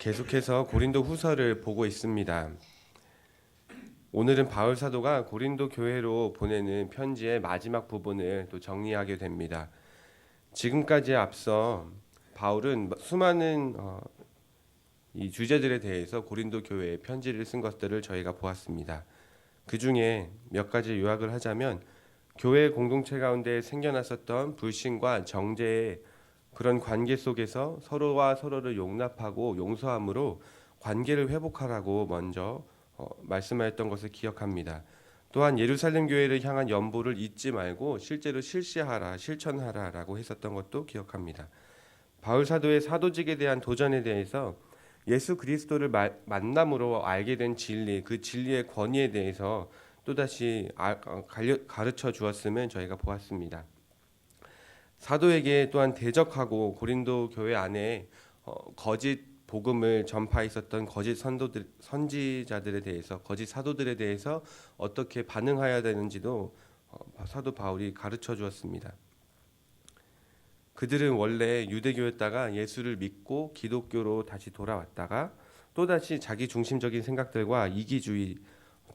계속해서 고린도 후서를 보고 있습니다. 오늘은 바울 사도가 고린도 교회로 보내는 편지의 마지막 부분을 또 정리하게 됩니다. 지금까지에 앞서 바울은 수많은 이 주제들에 대해서 고린도 교회에 편지를 쓴 것들을 저희가 보았습니다. 그 중에 몇 가지 요약을 하자면 교회 공동체 가운데 생겨났었던 불신과 정죄의 그런 관계 속에서 서로와 서로를 용납하고 용서함으로 관계를 회복하라고 먼저 말씀하였던 것을 기억합니다. 또한 예루살렘 교회를 향한 연보를 잊지 말고 실제로 실시하라, 실천하라라고 했었던 것도 기억합니다. 바울 사도의 사도직에 대한 도전에 대해서 예수 그리스도를 만남으로 알게 된 진리, 그 진리의 권위에 대해서 또다시 가르쳐 주었음을 저희가 보았습니다. 사도에게 또한 대적하고 고린도 교회 안에 거짓 복음을 전파했었던 거짓 선지자들에 대해서, 거짓 사도들에 대해서 어떻게 반응해야 되는지도 사도 바울이 가르쳐 주었습니다. 그들은 원래 유대교였다가 예수를 믿고 기독교로 다시 돌아왔다가 또다시 자기 중심적인 생각들과 이기주의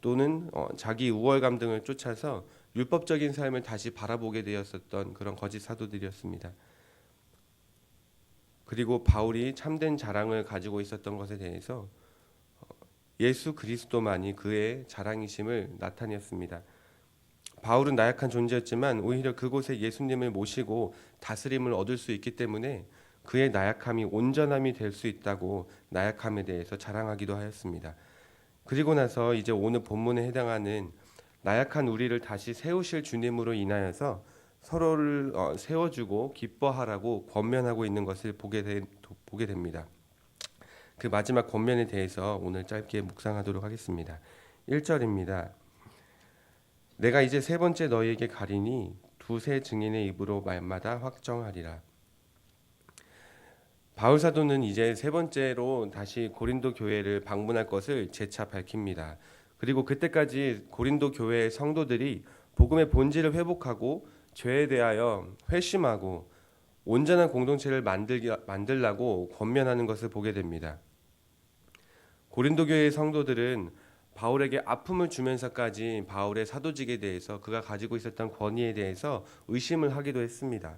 또는 자기 우월감 등을 쫓아서 율법적인 삶을 다시 바라보게 되었었던 그런 거짓 사도들이었습니다. 그리고 바울이 참된 자랑을 가지고 있었던 것에 대해서 예수 그리스도만이 그의 자랑이심을 나타냈습니다. 바울은 나약한 존재였지만 오히려 그곳에 예수님을 모시고 다스림을 얻을 수 있기 때문에 그의 나약함이 온전함이 될 수 있다고 나약함에 대해서 자랑하기도 하였습니다. 그리고 나서 이제 오늘 본문에 해당하는 나약한 우리를 다시 세우실 주님으로 인하여서 서로를 세워주고 기뻐하라고 권면하고 있는 것을 보게 됩니다. 그 마지막 권면에 대해서 오늘 짧게 묵상하도록 하겠습니다. 1절입니다. 내가 이제 세 번째 너희에게 가리니 두세 증인의 입으로 말마다 확정하리라. 바울 사도는 이제 세 번째로 다시 고린도 교회를 방문할 것을 재차 밝힙니다. 그리고 그때까지 고린도 교회의 성도들이 복음의 본질을 회복하고 죄에 대하여 회심하고 온전한 공동체를 만들라고 권면하는 것을 보게 됩니다. 고린도 교회의 성도들은 바울에게 아픔을 주면서까지 바울의 사도직에 대해서 그가 가지고 있었던 권위에 대해서 의심을 하기도 했습니다.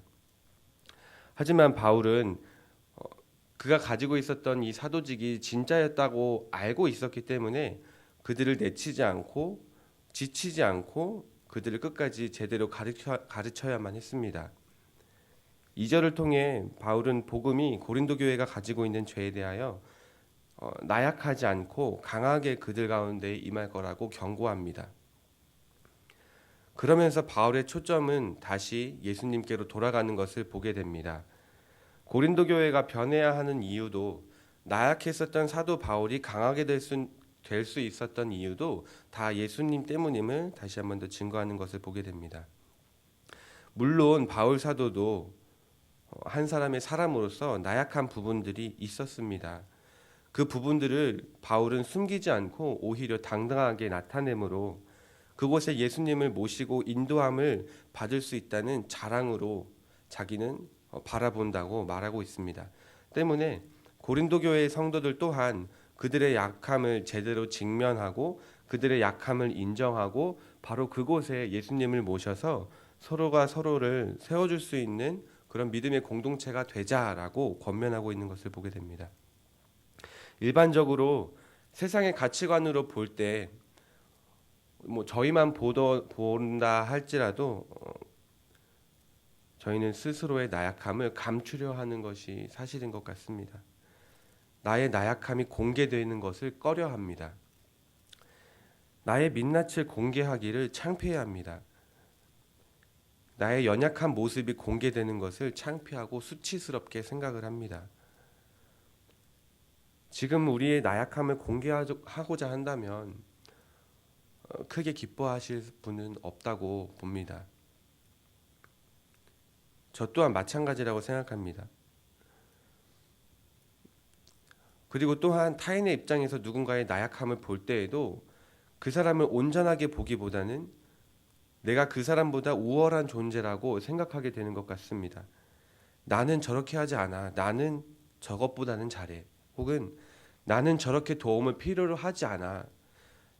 하지만 바울은 그가 가지고 있었던 이 사도직이 진짜였다고 알고 있었기 때문에 그들을 내치지 않고 지치지 않고 그들을 끝까지 제대로 가르쳐야만 했습니다. 2절을 통해 바울은 복음이 고린도 교회가 가지고 있는 죄에 대하여 나약하지 않고 강하게 그들 가운데 임할 거라고 경고합니다. 그러면서 바울의 초점은 다시 예수님께로 돌아가는 것을 보게 됩니다. 고린도 교회가 변해야 하는 이유도 나약했었던 사도 바울이 강하게 될 수 있었던 이유도 다 예수님 때문임을 다시 한 번 더 증거하는 것을 보게 됩니다. 물론 바울 사도도 한 사람의 사람으로서 나약한 부분들이 있었습니다. 그 부분들을 바울은 숨기지 않고 오히려 당당하게 나타내므로 그곳에 예수님을 모시고 인도함을 받을 수 있다는 자랑으로 자기는 바라본다고 말하고 있습니다. 때문에 고린도 교회의 성도들 또한 그들의 약함을 제대로 직면하고 그들의 약함을 인정하고 바로 그곳에 예수님을 모셔서 서로가 서로를 세워줄 수 있는 그런 믿음의 공동체가 되자라고 권면하고 있는 것을 보게 됩니다. 일반적으로 세상의 가치관으로 볼 때 저희만 본다 할지라도 저희는 스스로의 나약함을 감추려 하는 것이 사실인 것 같습니다. 나의 나약함이 공개되는 것을 꺼려합니다. 나의 민낯을 공개하기를 창피해합니다. 나의 연약한 모습이 공개되는 것을 창피하고 수치스럽게 생각을 합니다. 지금 우리의 나약함을 공개하고자 한다면 크게 기뻐하실 분은 없다고 봅니다. 저 또한 마찬가지라고 생각합니다. 그리고 또한 타인의 입장에서 누군가의 나약함을 볼 때에도 그 사람을 온전하게 보기보다는 내가 그 사람보다 우월한 존재라고 생각하게 되는 것 같습니다. 나는 저렇게 하지 않아. 나는 저것보다는 잘해. 혹은 나는 저렇게 도움을 필요로 하지 않아.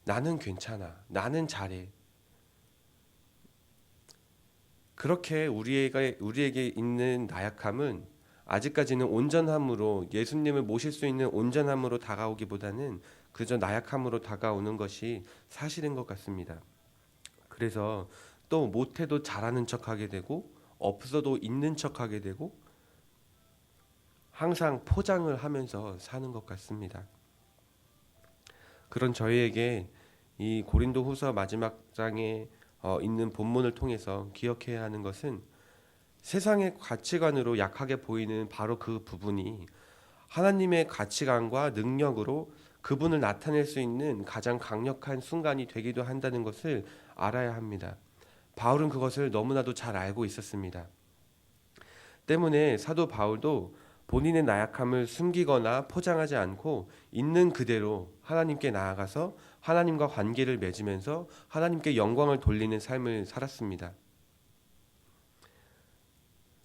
나는 괜찮아. 나는 잘해. 그렇게 우리에게 있는 나약함은 아직까지는 온전함으로, 예수님을 모실 수 있는 온전함으로 다가오기보다는 그저 나약함으로 다가오는 것이 사실인 것 같습니다. 그래서 또 못해도 잘하는 척하게 되고, 없어도 있는 척하게 되고, 항상 포장을 하면서 사는 것 같습니다. 그런 저희에게 이 고린도후서 마지막 장에 있는 본문을 통해서 기억해야 하는 것은, 세상의 가치관으로 약하게 보이는 바로 그 부분이 하나님의 가치관과 능력으로 그분을 나타낼 수 있는 가장 강력한 순간이 되기도 한다는 것을 알아야 합니다. 바울은 그것을 너무나도 잘 알고 있었습니다. 때문에 사도 바울도 본인의 나약함을 숨기거나 포장하지 않고 있는 그대로 하나님께 나아가서 하나님과 관계를 맺으면서 하나님께 영광을 돌리는 삶을 살았습니다.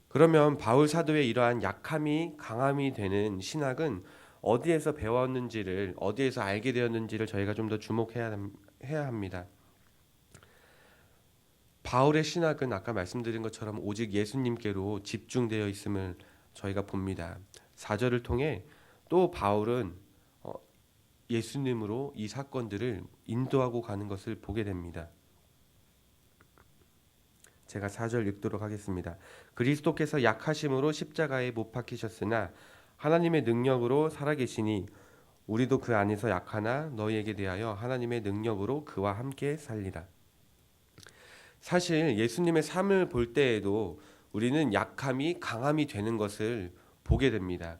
그러면 바울 사도의 이러한 약함이 강함이 되는 신학은 어디에서 배웠는지를, 어디에서 알게 되었는지를 저희가 좀 더 주목해야 합니다. 바울의 신학은 아까 말씀드린 것처럼 오직 예수님께로 집중되어 있음을 저희가 봅니다. 4절을 통해 또 바울은 예수님으로 이 사건들을 인도하고 가는 것을 보게 됩니다. 제가 4절 읽도록 하겠습니다. 그리스도께서 약하심으로 십자가에 못 박히셨으나 하나님의 능력으로 살아계시니 우리도 그 안에서 약하나 너희에게 대하여 하나님의 능력으로 그와 함께 살리라. 사실 예수님의 삶을 볼 때에도 우리는 약함이 강함이 되는 것을 보게 됩니다.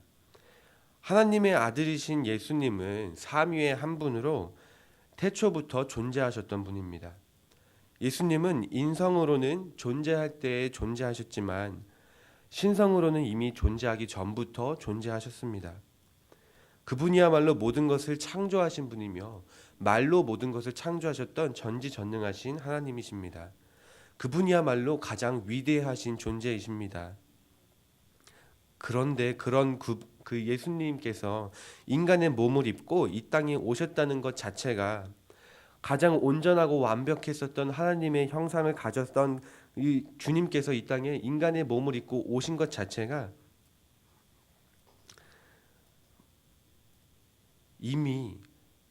하나님의 아들이신 예수님은 삼위의 한 분으로 태초부터 존재하셨던 분입니다. 예수님은 인성으로는 존재할 때에 존재하셨지만 신성으로는 이미 존재하기 전부터 존재하셨습니다. 그분이야말로 모든 것을 창조하신 분이며 말로 모든 것을 창조하셨던 전지전능하신 하나님이십니다. 그분이야말로 가장 위대하신 존재이십니다. 그런데 그런 그 예수님께서 인간의 몸을 입고 이 땅에 오셨다는 것 자체가, 가장 온전하고 완벽했었던 하나님의 형상을 가졌던 이 주님께서 이 땅에 인간의 몸을 입고 오신 것 자체가 이미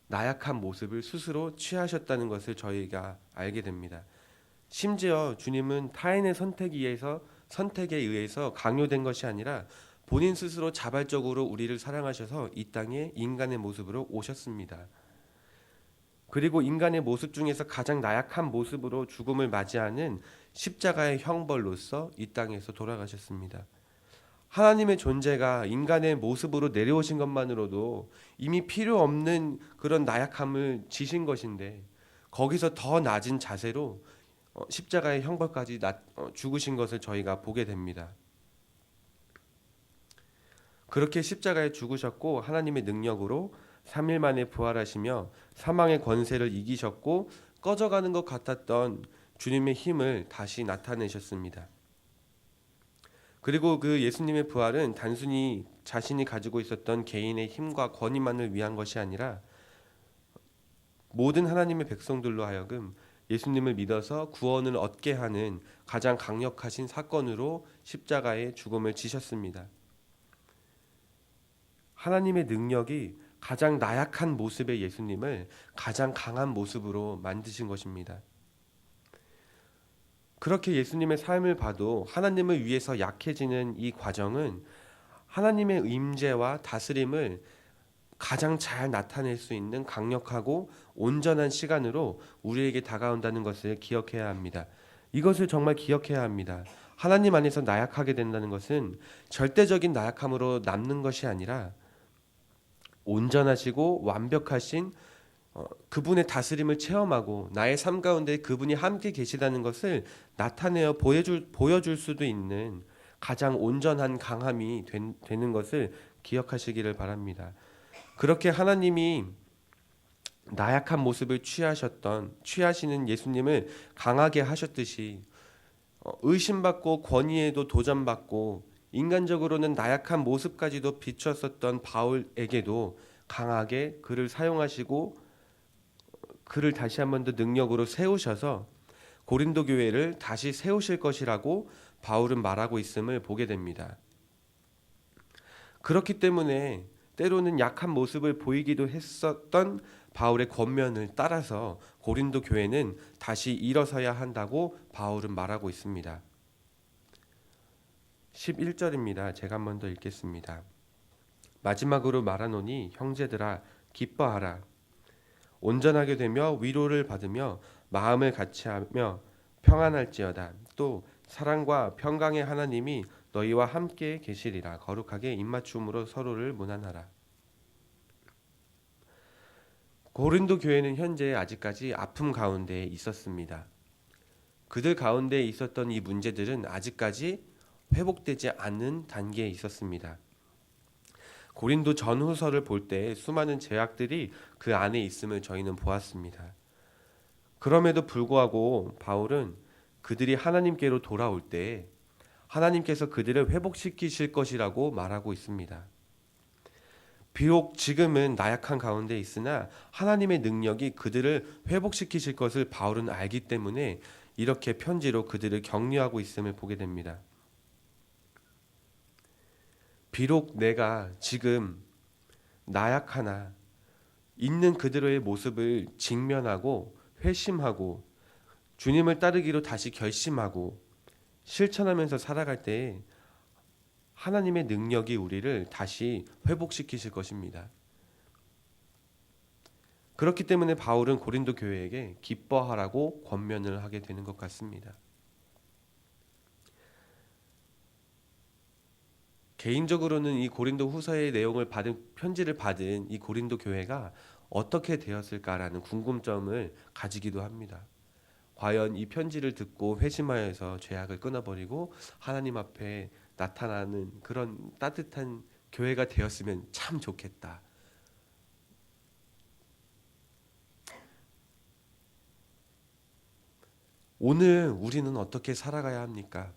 나약한 모습을 스스로 취하셨다는 것을 저희가 알게 됩니다. 심지어 주님은 타인의 선택에 의해서 강요된 것이 아니라 본인 스스로 자발적으로 우리를 사랑하셔서 이 땅에 인간의 모습으로 오셨습니다. 그리고 인간의 모습 중에서 가장 나약한 모습으로 죽음을 맞이하는 십자가의 형벌로서 이 땅에서 돌아가셨습니다. 하나님의 존재가 인간의 모습으로 내려오신 것만으로도 이미 필요 없는 그런 나약함을 지신 것인데, 거기서 더 낮은 자세로 십자가의 형벌까지 죽으신 것을 저희가 보게 됩니다. 그렇게 십자가에 죽으셨고 하나님의 능력으로 3일 만에 부활하시며 사망의 권세를 이기셨고 꺼져가는 것 같았던 주님의 힘을 다시 나타내셨습니다. 그리고 그 예수님의 부활은 단순히 자신이 가지고 있었던 개인의 힘과 권위만을 위한 것이 아니라 모든 하나님의 백성들로 하여금 예수님을 믿어서 구원을 얻게 하는 가장 강력하신 사건으로 십자가의 죽음을 지셨습니다. 하나님의 능력이 가장 나약한 모습의 예수님을 가장 강한 모습으로 만드신 것입니다. 그렇게 예수님의 삶을 봐도 하나님을 위해서 약해지는 이 과정은 하나님의 임재와 다스림을 가장 잘 나타낼 수 있는 강력하고 온전한 시간으로 우리에게 다가온다는 것을 기억해야 합니다. 이것을 정말 기억해야 합니다. 하나님 안에서 나약하게 된다는 것은 절대적인 나약함으로 남는 것이 아니라 온전하시고 완벽하신 그분의 다스림을 체험하고 나의 삶 가운데 그분이 함께 계시다는 것을 나타내어 보여줄 수도 있는 가장 온전한 강함이 되는 것을 기억하시기를 바랍니다. 그렇게 하나님이 나약한 모습을 취하시는 예수님을 강하게 하셨듯이 의심받고 권위에도 도전받고 인간적으로는 나약한 모습까지도 비추었었던 바울에게도 강하게 그를 사용하시고 그를 다시 한 번 더 능력으로 세우셔서 고린도 교회를 다시 세우실 것이라고 바울은 말하고 있음을 보게 됩니다. 그렇기 때문에 때로는 약한 모습을 보이기도 했었던 바울의 권면을 따라서 고린도 교회는 다시 일어서야 한다고 바울은 말하고 있습니다. 11절입니다. 제가 한 번 더 읽겠습니다. 마지막으로 말하노니 형제들아 기뻐하라. 온전하게 되며 위로를 받으며 마음을 같이하며 평안할지어다. 또 사랑과 평강의 하나님이 너희와 함께 계시리라. 거룩하게 입맞춤으로 서로를 문안하라. 고린도 교회는 현재 아직까지 아픔 가운데 있었습니다. 그들 가운데 있었던 이 문제들은 아직까지 회복되지 않는 단계에 있었습니다. 고린도 전후서를 볼 때 수많은 제약들이 그 안에 있음을 저희는 보았습니다. 그럼에도 불구하고 바울은 그들이 하나님께로 돌아올 때 하나님께서 그들을 회복시키실 것이라고 말하고 있습니다. 비록 지금은 나약한 가운데 있으나 하나님의 능력이 그들을 회복시키실 것을 바울은 알기 때문에 이렇게 편지로 그들을 격려하고 있음을 보게 됩니다. 비록 내가 지금 나약하나 있는 그대로의 모습을 직면하고 회심하고 주님을 따르기로 다시 결심하고 실천하면서 살아갈 때 하나님의 능력이 우리를 다시 회복시키실 것입니다. 그렇기 때문에 바울은 고린도 교회에게 기뻐하라고 권면을 하게 되는 것 같습니다. 개인적으로는 이 고린도 후서의 내용을 편지를 받은 이 고린도 교회가 어떻게 되었을까라는 궁금점을 가지기도 합니다. 과연 이 편지를 듣고 회심하여서 죄악을 끊어버리고 하나님 앞에 나타나는 그런 따뜻한 교회가 되었으면 참 좋겠다. 오늘 우리는 어떻게 살아가야 합니까?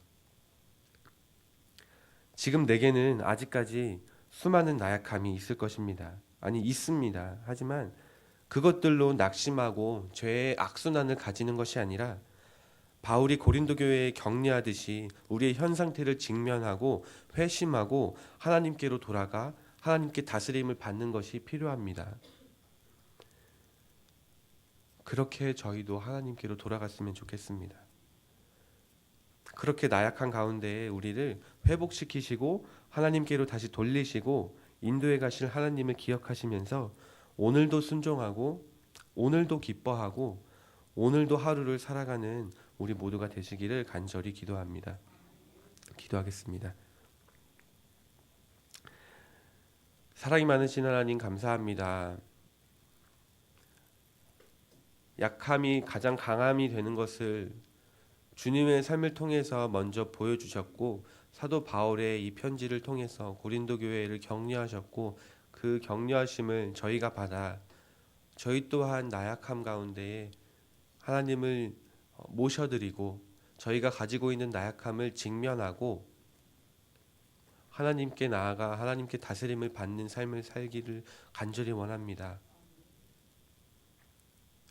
지금 내게는 아직까지 수많은 나약함이 있을 것입니다. 아니, 있습니다. 하지만 그것들로 낙심하고 죄의 악순환을 가지는 것이 아니라 바울이 고린도 교회에 격려하듯이 우리의 현 상태를 직면하고 회심하고 하나님께로 돌아가 하나님께 다스림을 받는 것이 필요합니다. 그렇게 저희도 하나님께로 돌아갔으면 좋겠습니다. 그렇게 나약한 가운데에 우리를 회복시키시고 하나님께로 다시 돌리시고 인도해 가실 하나님을 기억하시면서 오늘도 순종하고 오늘도 기뻐하고 오늘도 하루를 살아가는 우리 모두가 되시기를 간절히 기도합니다. 기도하겠습니다. 사랑이 많으신 하나님 감사합니다. 약함이 가장 강함이 되는 것을 주님의 삶을 통해서 먼저 보여주셨고 사도 바울의 이 편지를 통해서 고린도 교회를 격려하셨고 그 격려하심을 저희가 받아 저희 또한 나약함 가운데에 하나님을 모셔드리고 저희가 가지고 있는 나약함을 직면하고 하나님께 나아가 하나님께 다스림을 받는 삶을 살기를 간절히 원합니다.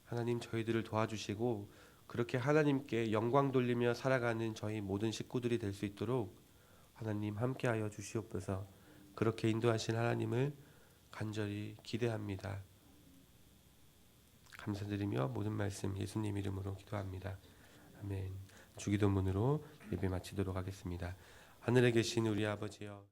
하나님 저희들을 도와주시고 그렇게 하나님께 영광 돌리며 살아가는 저희 모든 식구들이 될 수 있도록 하나님 함께하여 주시옵소서. 그렇게 인도하신 하나님을 간절히 기대합니다. 감사드리며 모든 말씀 예수님 이름으로 기도합니다. 아멘. 주기도문으로 예배 마치도록 하겠습니다. 하늘에 계신 우리 아버지여